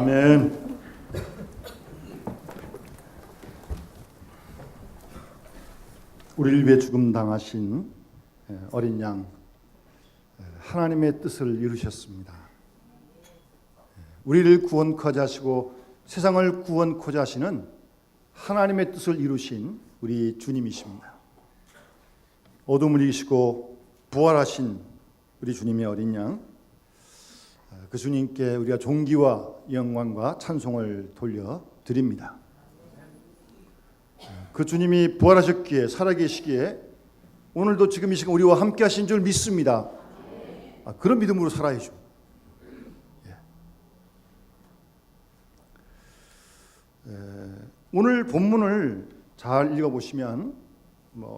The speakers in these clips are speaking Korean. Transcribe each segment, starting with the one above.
아멘. 우리를 위해 죽음 당하신 어린 양 하나님의 뜻을 이루셨습니다. 우리를 구원코자 하시고 세상을 구원코자 하시는 하나님의 뜻을 이루신 우리 주님이십니다. 어둠을 이기시고 부활하신 우리 주님의 어린 양, 그 주님께 우리가 존귀와 영광과 찬송을 돌려드립니다. 그 주님이 부활하셨기에 살아계시기에 오늘도 지금 이 시간 우리와 함께 하신 줄 믿습니다. 그런 믿음으로 살아야죠. 오늘 본문을 잘 읽어보시면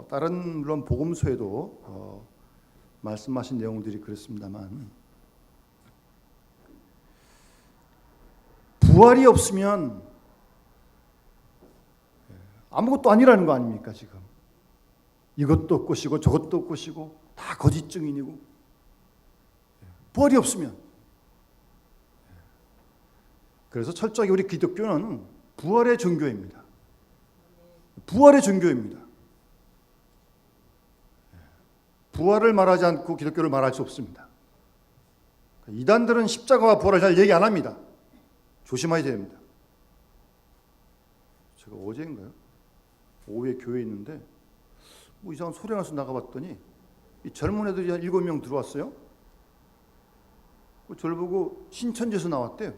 다른 물론 복음서에도 말씀하신 내용들이 그렇습니다만 부활이 없으면 아무것도 아니라는 거 아닙니까? 지금 이것도 없고시고 저것도 없고시고 다 거짓 증인이고 부활이 없으면 그래서 철저하게 우리 기독교는 부활의 종교입니다. 부활의 종교입니다. 부활을 말하지 않고 기독교를 말할 수 없습니다. 이단들은 십자가와 부활을 잘 얘기 안 합니다. 조심해야 됩니다. 제가 어제인가요? 오후에 교회에 있는데 이상한 소리 나서 나가봤더니 이 젊은 애들이 한 7명 들어왔어요. 저를 보고 신천지에서 나왔대요.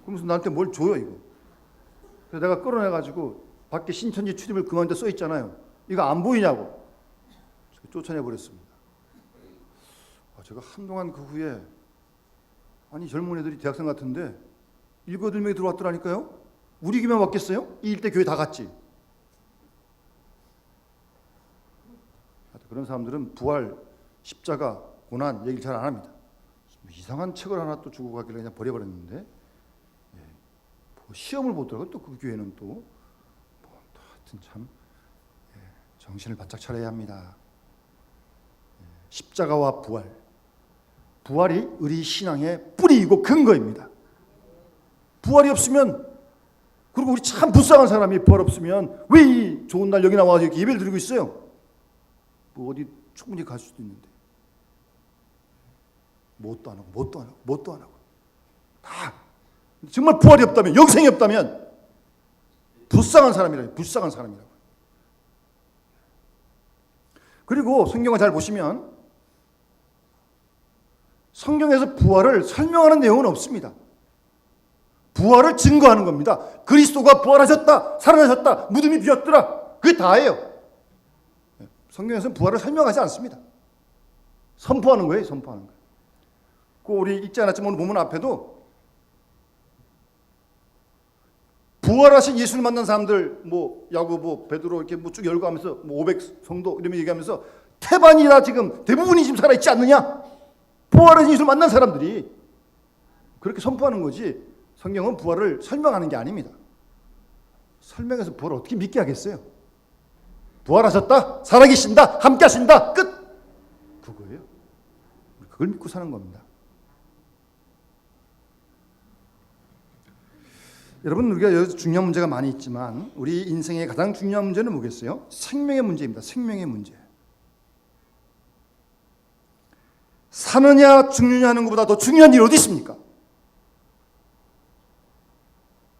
그러면서 나한테 뭘 줘요 이거. 그래서 내가 끌어내가지고 밖에 신천지 출입을 그만 데 써 있잖아요. 이거 안 보이냐고 쫓아내버렸습니다. 제가 한동안 그 후에 아니 젊은 애들이 대학생 같은데 7, 8명이 들어왔더라니까요. 우리 교회만 왔겠어요? 이 일대 교회 다 갔지. 그런 사람들은 부활, 십자가, 고난 얘기를 잘 안 합니다. 이상한 책을 하나 또 주고 가길래 그냥 버려버렸는데 시험을 보더라고요. 또 그 교회는 또 하여튼 참 정신을 바짝 차려야 합니다. 십자가와 부활, 부활이 우리 신앙의 뿌리이고 근거입니다. 부활이 없으면, 그리고 우리 참 불쌍한 사람이 부활 없으면 왜 이 좋은 날 여기 나와서 이렇게 예배를 드리고 있어요? 어디 충분히 갈 수도 있는데 뭣도 안 하고 다 정말 부활이 없다면, 영생이 없다면 불쌍한 사람이라고. 그리고 성경을 잘 보시면 성경에서 부활을 설명하는 내용은 없습니다. 부활을 증거하는 겁니다. 그리스도가 부활하셨다, 살아나셨다, 무덤이 비었더라, 그게 다예요. 성경에서는 부활을 설명하지 않습니다. 선포하는 거예요. 그 우리 읽지 않았지만 오늘 본문 앞에도 부활하신 예수를 만난 사람들, 야고보, 베드로 이렇게 쭉 열고 하면서 500 성도 이러면 얘기하면서 태반이나 지금 대부분이 지금 살아 있지 않느냐? 부활하신 예수를 만난 사람들이 그렇게 선포하는 거지. 성경은 부활을 설명하는 게 아닙니다. 설명해서 부활을 어떻게 믿게 하겠어요? 부활하셨다, 살아계신다, 함께 하신다, 끝. 그거예요. 그걸 믿고 사는 겁니다. 여러분, 우리가 여기서 중요한 문제가 많이 있지만 우리 인생의 가장 중요한 문제는 뭐겠어요? 생명의 문제입니다. 생명의 문제. 사느냐 죽느냐 하는 것보다 더 중요한 일이 어디 있습니까?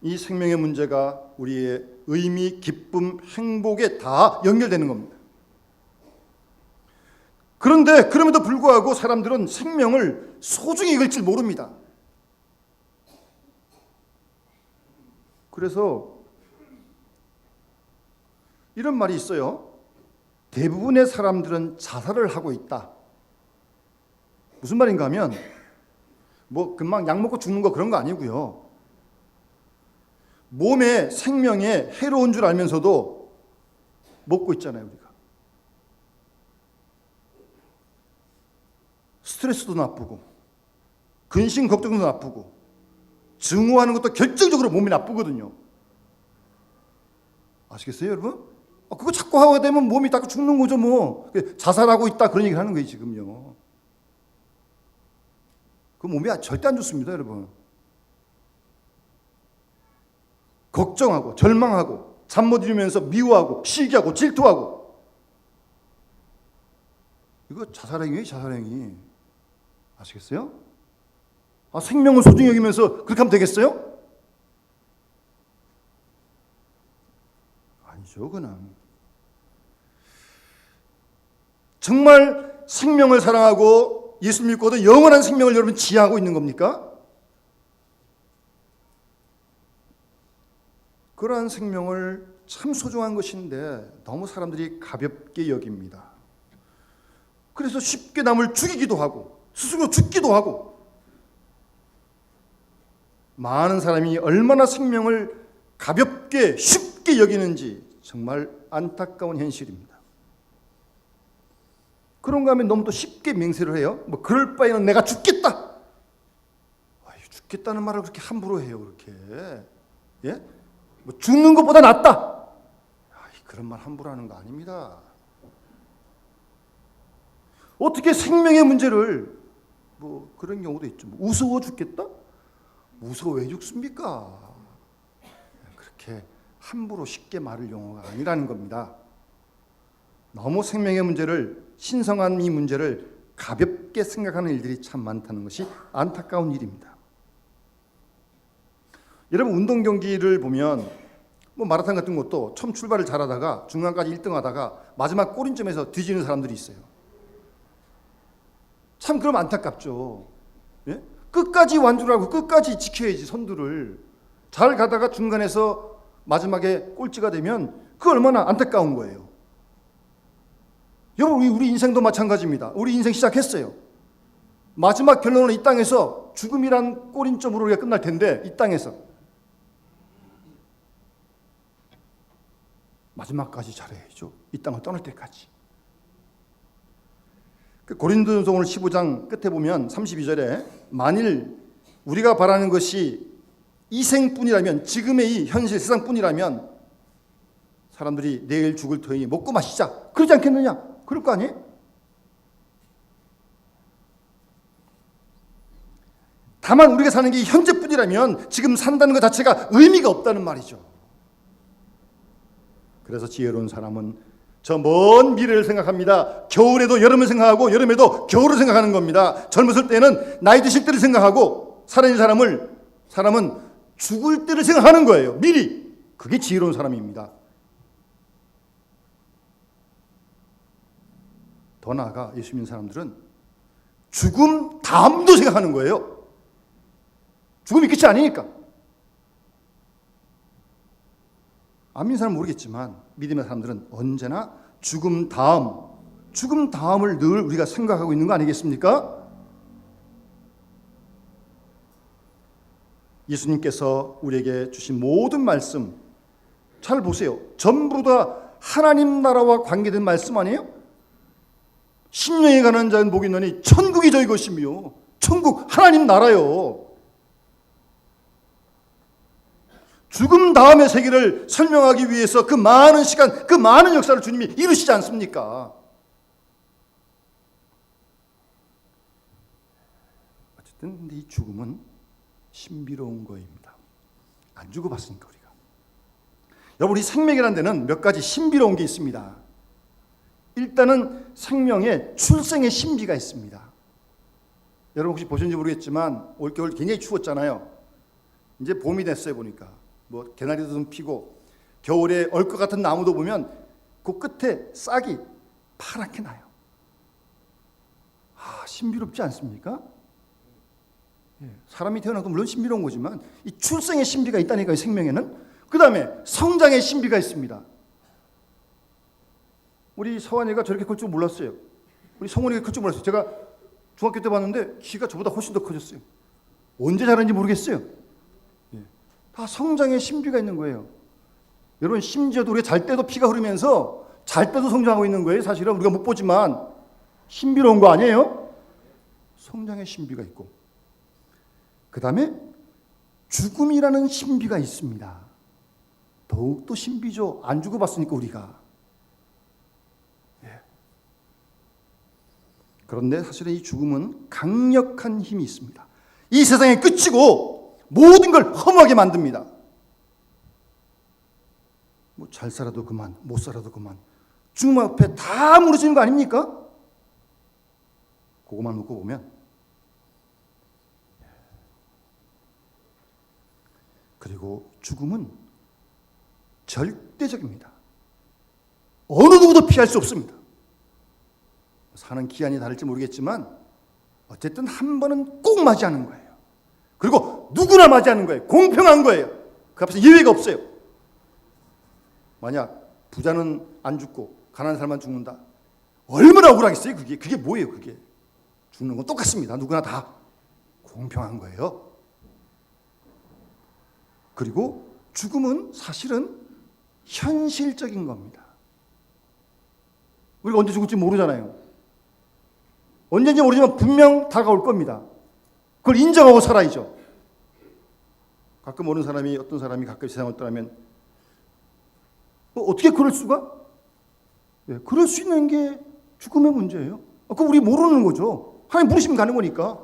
이 생명의 문제가 우리의 의미, 기쁨, 행복에 다 연결되는 겁니다. 그런데 그럼에도 불구하고 사람들은 생명을 소중히 여길 줄 모릅니다. 그래서 이런 말이 있어요. 대부분의 사람들은 자살을 하고 있다. 무슨 말인가 하면 금방 약 먹고 죽는 거 그런 거 아니고요. 몸에 생명에 해로운 줄 알면서도 먹고 있잖아요. 우리가 스트레스도 나쁘고 근심 걱정도 나쁘고 증오하는 것도 결정적으로 몸이 나쁘거든요. 아시겠어요, 여러분? 그거 자꾸 하게 되면 몸이 다 죽는 거죠, 뭐. 자살하고 있다 그런 얘기를 하는 거예요, 지금요. 그 몸이 절대 안 좋습니다, 여러분. 걱정하고 절망하고 잠 못 이루면서 미워하고 시기하고 질투하고. 이거 자살행위예요, 자살행위. 아시겠어요? 생명을 소중히 여기면서 그렇게 하면 되겠어요? 아니죠, 그는. 정말 생명을 사랑하고 예수 믿고도 영원한 생명을 여러분 지향하고 있는 겁니까? 그러한 생명을 참 소중한 것인데 너무 사람들이 가볍게 여깁니다. 그래서 쉽게 남을 죽이기도 하고 스스로 죽기도 하고. 많은 사람이 얼마나 생명을 가볍게 쉽게 여기는지 정말 안타까운 현실입니다. 그런가 하면 너무 또 쉽게 맹세를 해요. 뭐 그럴 바에는 내가 죽겠다. 죽겠다는 말을 그렇게 함부로 해요, 그렇게. 예? 뭐 죽는 것보다 낫다. 그런 말 함부로 하는 거 아닙니다. 어떻게 생명의 문제를 뭐 그런 경우도 있죠. 뭐 무서워 죽겠다? 무서워 왜 죽습니까? 그렇게 함부로 쉽게 말을 용어가 아니라는 겁니다. 너무 생명의 문제를, 신성한 이 문제를 가볍게 생각하는 일들이 참 많다는 것이 안타까운 일입니다. 여러분 운동 경기를 보면 뭐 마라톤 같은 것도 처음 출발을 잘하다가 중간까지 1등하다가 마지막 꼬린점에서 뒤지는 사람들이 있어요. 참 그럼 안타깝죠. 예? 끝까지 완주를 하고 끝까지 지켜야지 선두를. 잘 가다가 중간에서 마지막에 꼴찌가 되면 그 얼마나 안타까운 거예요. 여러분 우리 인생도 마찬가지입니다. 우리 인생 시작했어요. 마지막 결론은 이 땅에서 죽음이란 꼬린점으로 우리가 끝날 텐데 이 땅에서 마지막까지 잘해야죠. 이 땅을 떠날 때까지. 고린도전서 오늘 15장 끝에 보면 32절에 만일 우리가 바라는 것이 이 생뿐이라면, 지금의 이 현실 세상뿐이라면 사람들이 내일 죽을 터이니 먹고 마시자 그러지 않겠느냐? 그럴 거 아니에요? 다만 우리가 사는 게 현재뿐이라면 지금 산다는 것 자체가 의미가 없다는 말이죠. 그래서 지혜로운 사람은 저 먼 미래를 생각합니다. 겨울에도 여름을 생각하고 여름에도 겨울을 생각하는 겁니다. 젊었을 때는 나이 드실 때를 생각하고 살아있는 사람은 죽을 때를 생각하는 거예요. 미리. 그게 지혜로운 사람입니다. 더 나아가 예수 믿는 사람들은 죽음 다음도 생각하는 거예요. 죽음이 끝이 아니니까. 안 믿는 사람은 모르겠지만 믿음의 사람들은 언제나 죽음 다음을 늘 우리가 생각하고 있는 거 아니겠습니까? 예수님께서 우리에게 주신 모든 말씀 잘 보세요. 전부 다 하나님 나라와 관계된 말씀 아니에요? 심령에 가는 자는 복이 있노니 천국이 저희 것이며. 천국 하나님 나라요. 죽음 다음의 세계를 설명하기 위해서 그 많은 시간, 그 많은 역사를 주님이 이루시지 않습니까? 어쨌든 근데 이 죽음은 신비로운 거입니다. 안 죽어봤으니까 우리가. 여러분 이 생명이라는 데는 몇 가지 신비로운 게 있습니다. 일단은 생명에 출생의 신비가 있습니다. 여러분 혹시 보셨는지 모르겠지만 올겨울 굉장히 추웠잖아요. 이제 봄이 됐어요 보니까. 뭐 개나리도 좀 피고 겨울에 얼 것 같은 나무도 보면 그 끝에 싹이 파랗게 나요. 신비롭지 않습니까? 사람이 태어난 건 물론 신비로운 거지만 이 출생의 신비가 있다니까요. 생명에는. 그 다음에 성장의 신비가 있습니다. 우리 서환이가 저렇게 클 줄 몰랐어요. 우리 성훈이가 클 줄 몰랐어요. 제가 중학교 때 봤는데 키가 저보다 훨씬 더 커졌어요. 언제 자랐는지 모르겠어요. 다 성장의 신비가 있는 거예요. 여러분 심지어도 우리가 잘 때도 피가 흐르면서 잘 때도 성장하고 있는 거예요. 사실은 우리가 못 보지만 신비로운 거 아니에요? 성장의 신비가 있고 그 다음에 죽음이라는 신비가 있습니다. 더욱더 신비죠. 안 죽어봤으니까 우리가. 그런데 사실은 이 죽음은 강력한 힘이 있습니다. 이 세상의 끝이고 모든 걸 허무하게 만듭니다. 뭐 잘 살아도 그만, 못 살아도 그만. 죽음 앞에 다 무너지는 거 아닙니까? 그것만 놓고 보면, 그리고 죽음은 절대적입니다. 어느 누구도 피할 수 없습니다. 사는 기한이 다를지 모르겠지만 어쨌든 한 번은 꼭 맞이하는 거예요. 그리고 누구나 맞이하는 거예요. 공평한 거예요. 그 앞에서 예외가 없어요. 만약 부자는 안 죽고 가난한 사람만 죽는다. 얼마나 억울하겠어요. 그게 뭐예요. 그게 죽는 건 똑같습니다. 누구나 다 공평한 거예요. 그리고 죽음은 사실은 현실적인 겁니다. 우리가 언제 죽을지 모르잖아요. 언제인지 모르지만 분명 다가올 겁니다. 그걸 인정하고 살아야죠. 가끔 어떤 사람이 가끔 세상을 떠나면 어떻게 그럴 수가? 네, 그럴 수 있는 게 죽음의 문제예요. 그거 우리 모르는 거죠. 하나님 부르시면 가는 거니까.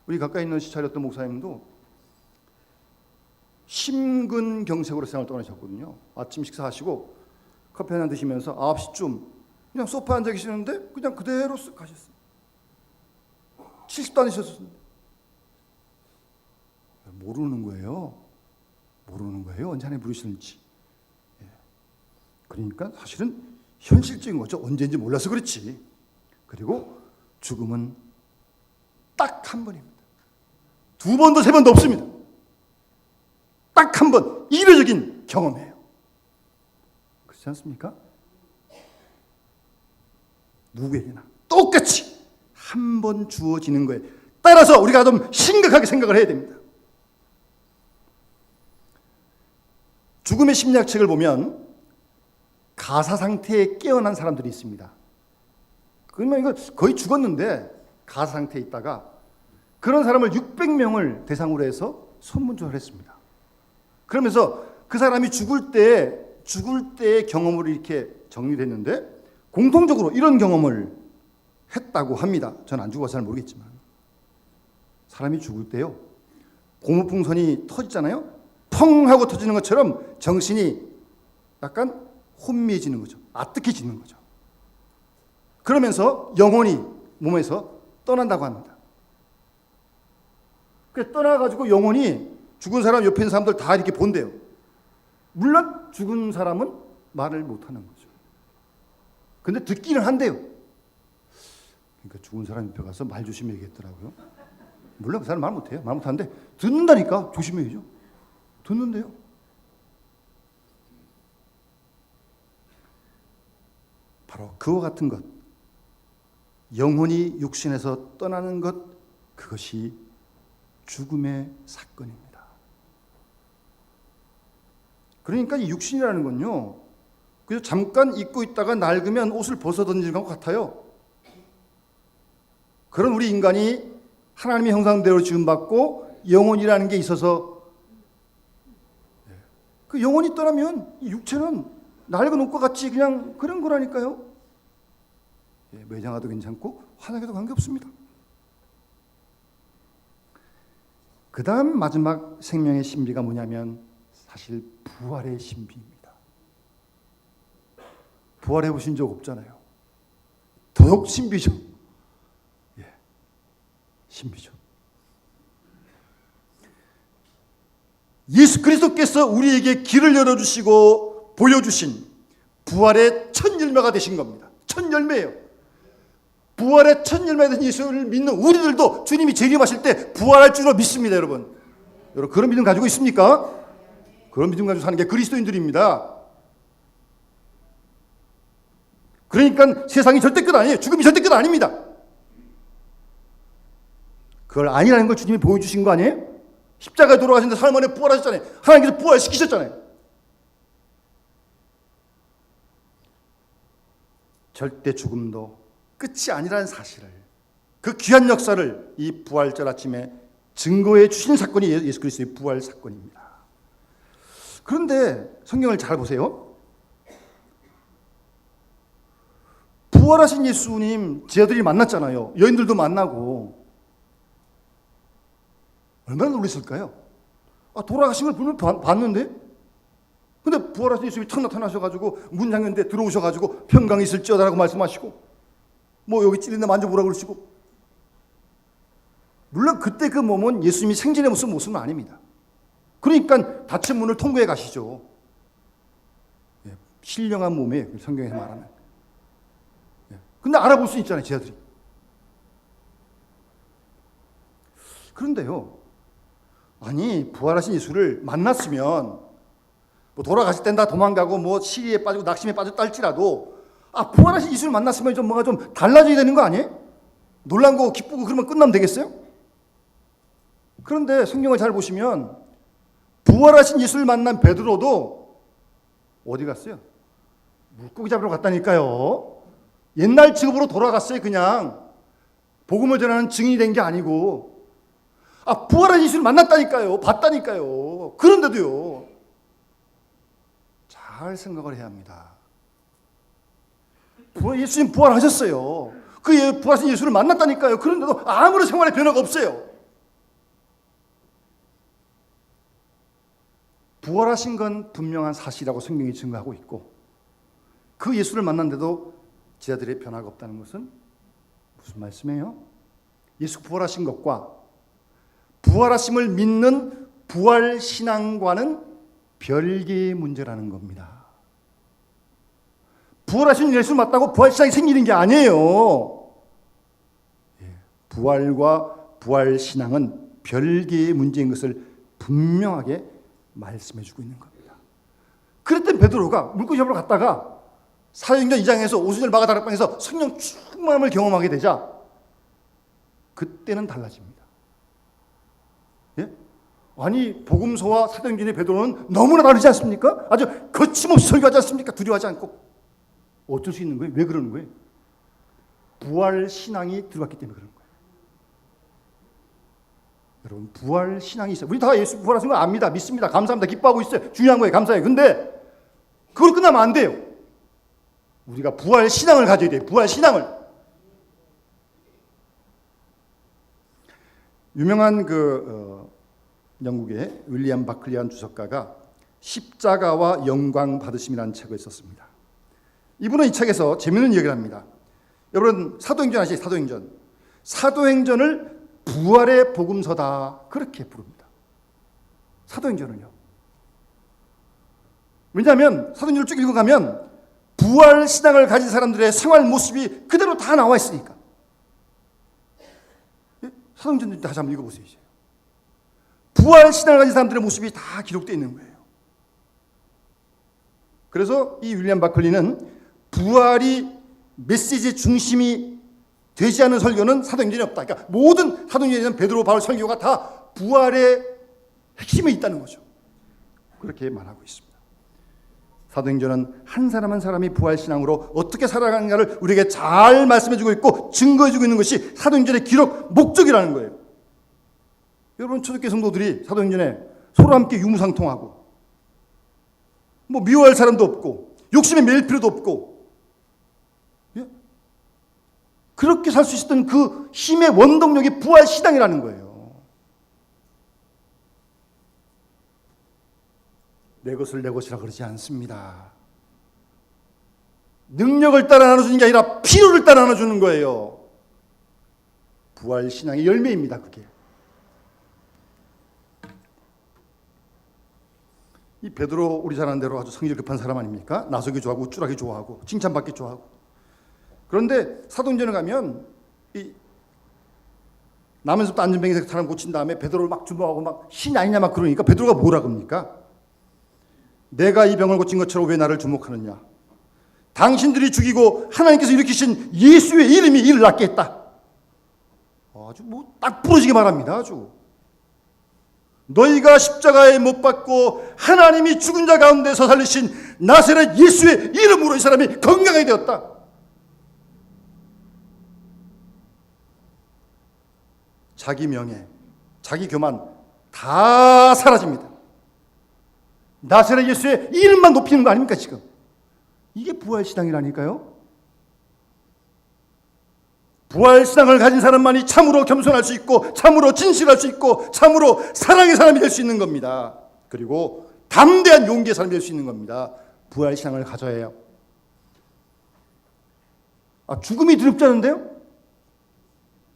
우리 가까이 있는 시찰이었던 목사님도 심근경색으로 세상을 떠나셨거든요. 아침 식사하시고 커피 한잔 드시면서 9시쯤 그냥 소파에 앉아 계시는데 그냥 그대로 쓱 가셨어요. 70도 안 되셨습니다. 모르는 거예요. 언제 하나님 부르시는지. 그러니까 사실은 현실적인 거죠. 언제인지 몰라서 그렇지. 그리고 죽음은 딱 한 번입니다. 2번도 3번도 없습니다. 딱 한 번, 이례적인 경험이에요. 그렇지 않습니까? 누구에게나 똑같이 한 번 주어지는 거예요. 따라서 우리가 좀 심각하게 생각을 해야 됩니다. 죽음의 심리학책을 보면 가사 상태에 깨어난 사람들이 있습니다. 그러면 이거 거의 죽었는데 가사 상태에 있다가 그런 사람을 600명을 대상으로 해서 설문조사를 했습니다. 그러면서 그 사람이 죽을 때의 경험을 이렇게 정리했는데 공통적으로 이런 경험을 했다고 합니다. 저는 안 죽어서 잘 모르겠지만 사람이 죽을 때요 고무풍선이 터지잖아요. 펑 하고 터지는 것처럼 정신이 약간 혼미해지는 거죠. 아뜩해지는 거죠. 그러면서 영혼이 몸에서 떠난다고 합니다. 그래서 떠나가지고 영혼이 죽은 사람 옆에 있는 사람들 다 이렇게 본대요. 물론 죽은 사람은 말을 못하는 거죠. 근데 듣기는 한대요. 그러니까 죽은 사람 옆에 가서 말 조심해야겠더라고요. 물론 그 사람 말 못해요. 말 못하는데 듣는다니까 조심해야죠. 듣는데요. 바로 그와 같은 것. 영혼이 육신에서 떠나는 것, 그것이 죽음의 사건입니다. 그러니까 이 육신이라는 건요, 그냥 잠깐 입고 있다가 낡으면 옷을 벗어 던지는 것 같아요. 그런 우리 인간이 하나님의 형상대로 지음받고 영혼이라는 게 있어서 그 영혼이 떠나면 이 육체는 낡은 옷과 같이 그냥 그런 거라니까요. 매장화도 괜찮고 환하게도 관계없습니다. 그 다음 마지막 생명의 신비가 뭐냐면 사실 부활의 신비입니다. 부활해 보신 적 없잖아요. 더욱 신비죠. 신비죠. 예수 그리스도께서 우리에게 길을 열어주시고 보여주신 부활의 첫 열매가 되신 겁니다. 첫 열매예요. 부활의 첫 열매가 된 예수를 믿는 우리들도 주님이 재림하실 때 부활할 줄로 믿습니다. 여러분 그런 믿음 가지고 있습니까? 그런 믿음 가지고 사는 게 그리스도인들입니다. 그러니까 세상이 절대 끝 아니에요. 죽음이 절대 끝 아닙니다. 그걸 아니라는 걸 주님이 보여주신 거 아니에요? 십자가에 돌아가셨는데 3일 만에 부활하셨잖아요. 하나님께서 부활시키셨잖아요. 절대 죽음도 끝이 아니라는 사실을, 그 귀한 역사를 이 부활절 아침에 증거해 주신 사건이 예수 그리스도의 부활 사건입니다. 그런데 성경을 잘 보세요. 부활하신 예수님 제자들이 만났잖아요. 여인들도 만나고 얼마나 놀랐을까요? 돌아가신 걸 보면 봤는데 근데 부활하신 예수님이 탁 나타나셔가지고 문장년대 들어오셔가지고 평강이 있을지어다라고 말씀하시고 뭐 여기 찔린다 만져보라 그러시고, 물론 그때 그 몸은 예수님이 생전의 모습은 아닙니다. 그러니까 닫힌 문을 통과해 가시죠. 신령한 몸에 성경에서 말하는. 근데 알아볼 수 있잖아요, 제자들이. 그런데요, 아니 부활하신 예수를 만났으면 뭐 돌아가실 땐 다 도망가고 뭐 시기에 빠지고 낙심에 빠졌다 할지라도 부활하신 예수를 만났으면 좀 뭔가 좀 달라져야 되는 거 아니에요? 놀란 거 기쁘고 그러면 끝나면 되겠어요? 그런데 성경을 잘 보시면 부활하신 예수를 만난 베드로도 어디 갔어요? 물고기 잡으러 갔다니까요. 옛날 직업으로 돌아갔어요. 그냥 복음을 전하는 증인이 된 게 아니고 부활하신 예수를 만났다니까요. 봤다니까요. 그런데도요, 잘 생각을 해야 합니다. 예수님 부활하셨어요. 그 부활하신 예수를 만났다니까요. 그런데도 아무런 생활에 변화가 없어요. 부활하신 건 분명한 사실이라고 성경이 증거하고 있고, 그 예수를 만났는데도 제자들의 변화가 없다는 것은 무슨 말씀이에요? 예수 부활하신 것과 부활하심을 믿는 부활신앙과는 별개의 문제라는 겁니다. 부활하신 예수를 맞다고 부활신앙이 생기는 게 아니에요. 부활과 부활신앙은 별개의 문제인 것을 분명하게 말씀해주고 있는 겁니다. 그랬던 베드로가 물고기 잡으러 갔다가 사도행전 2장에서 오순절 마가다락방에서 성령 충만함을 경험하게 되자 그때는 달라집니다. 아니 복음서와 사도행전의 베드로는 너무나 다르지 않습니까? 아주 거침없이 설교하지 않습니까? 두려워하지 않고. 어쩔 수 있는 거예요? 왜 그러는 거예요? 부활 신앙이 들어갔기 때문에 그러는 거예요. 여러분 부활 신앙이 있어요. 우리 다 예수 부활하신 거 압니다. 믿습니다. 감사합니다. 기뻐하고 있어요. 중요한 거예요. 감사해요. 근데 그걸 끝나면 안 돼요. 우리가 부활 신앙을 가져야 돼요. 부활 신앙을. 유명한 영국의 윌리엄 바클리안 주석가가 십자가와 영광 받으심이라는 책을 썼습니다. 이분은 이 책에서 재미있는 이야기를 합니다. 여러분 사도행전 아시죠? 사도행전. 사도행전을 부활의 복음서다 그렇게 부릅니다. 사도행전은요. 왜냐하면 사도행전을 쭉 읽어가면 부활 신앙을 가진 사람들의 생활 모습이 그대로 다 나와 있으니까. 사도행전 다시 한번 읽어보세요. 이제. 부활 신앙을 가진 사람들의 모습이 다 기록되어 있는 거예요. 그래서 이 윌리엄 바클리는 부활이 메시지의 중심이 되지 않은 설교는 사도행전이 없다. 그러니까 모든 사도행전에는 베드로 바울 설교가 다 부활의 핵심에 있다는 거죠. 그렇게 말하고 있습니다. 사도행전은 한 사람 한 사람이 부활신앙으로 어떻게 살아가는가를 우리에게 잘 말씀해주고 있고 증거해주고 있는 것이 사도행전의 기록 목적이라는 거예요. 여러분 초대교회 성도들이 사도행전에 서로 함께 유무상통하고 뭐 미워할 사람도 없고 욕심에 매일 필요도 없고 그렇게 살 수 있었던 그 힘의 원동력이 부활신앙이라는 거예요. 내 것을 내 것이라 그러지 않습니다. 능력을 따라 나눠주는 게 아니라 필요를 따라 나눠주는 거예요. 부활신앙의 열매입니다. 그게. 이 베드로 우리 잘 아는 대로 아주 성질 급한 사람 아닙니까? 나서기 좋아하고 우쭐하기 좋아하고 칭찬받기 좋아하고. 그런데 사도행전에 가면 이 남에서부터 안전뱅이에서 사람 고친 다음에 베드로를 막 주목하고 막 신이 아니냐 막 그러니까 베드로가 뭐라 그럽니까? 내가 이 병을 고친 것처럼 왜 나를 주목하느냐? 당신들이 죽이고 하나님께서 일으키신 예수의 이름이 이를 낫게 했다. 아주 뭐 딱 부러지게 말합니다. 아주. 너희가 십자가에 못 박고 하나님이 죽은 자 가운데서 살리신 나사렛 예수의 이름으로 이 사람이 건강하게 되었다. 자기 명예, 자기 교만 다 사라집니다. 나사렛 예수의 이름만 높이는 거 아닙니까 지금? 이게 부활신앙이라니까요. 부활신앙을 가진 사람만이 참으로 겸손할 수 있고 참으로 진실할 수 있고 참으로 사랑의 사람이 될 수 있는 겁니다. 그리고 담대한 용기의 사람이 될 수 있는 겁니다. 부활 신앙을 가져야 해요. 죽음이 두렵지 않은데요?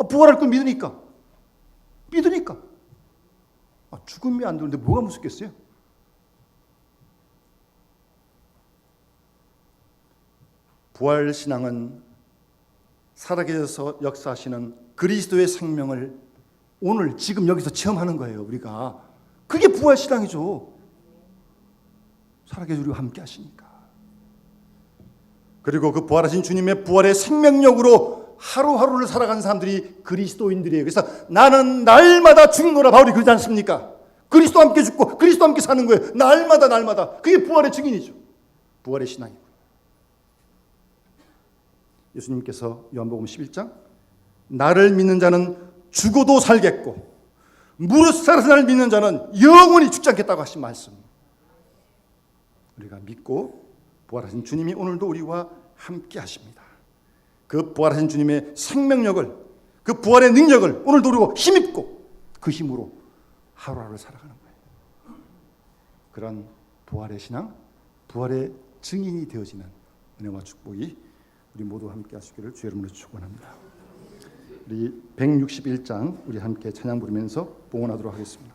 부활할 걸 믿으니까. 죽음이 안 두는데 뭐가 무섭겠어요? 부활 신앙은 살아계셔서 역사하시는 그리스도의 생명을 오늘 지금 여기서 체험하는 거예요. 우리가 그게 부활 신앙이죠. 살아계셔 우리와 함께 하시니까. 그리고 그 부활하신 주님의 부활의 생명력으로 하루하루를 살아가는 사람들이 그리스도인들이에요. 그래서 나는 날마다 죽노라 바울이 그러지 않습니까? 그리스도와 함께 죽고 그리스도와 함께 사는 거예요. 날마다. 그게 부활의 증인이죠. 부활의 신앙이고. 예수님께서 요한복음 11장 나를 믿는 자는 죽어도 살겠고 무릇 살아서 나를 믿는 자는 영원히 죽지 않겠다고 하신 말씀. 우리가 믿고 부활하신 주님이 오늘도 우리와 함께 하십니다. 그 부활하신 주님의 생명력을, 그 부활의 능력을 오늘도 우리가 힘입고 그 힘으로 하루하루 살아가는 거예요. 그런 부활의 신앙, 부활의 증인이 되어지는 은혜와 축복이 우리 모두 함께 하시기를 주의 이름으로 축원합니다. 우리 161장 우리 함께 찬양 부르면서 봉헌하도록 하겠습니다.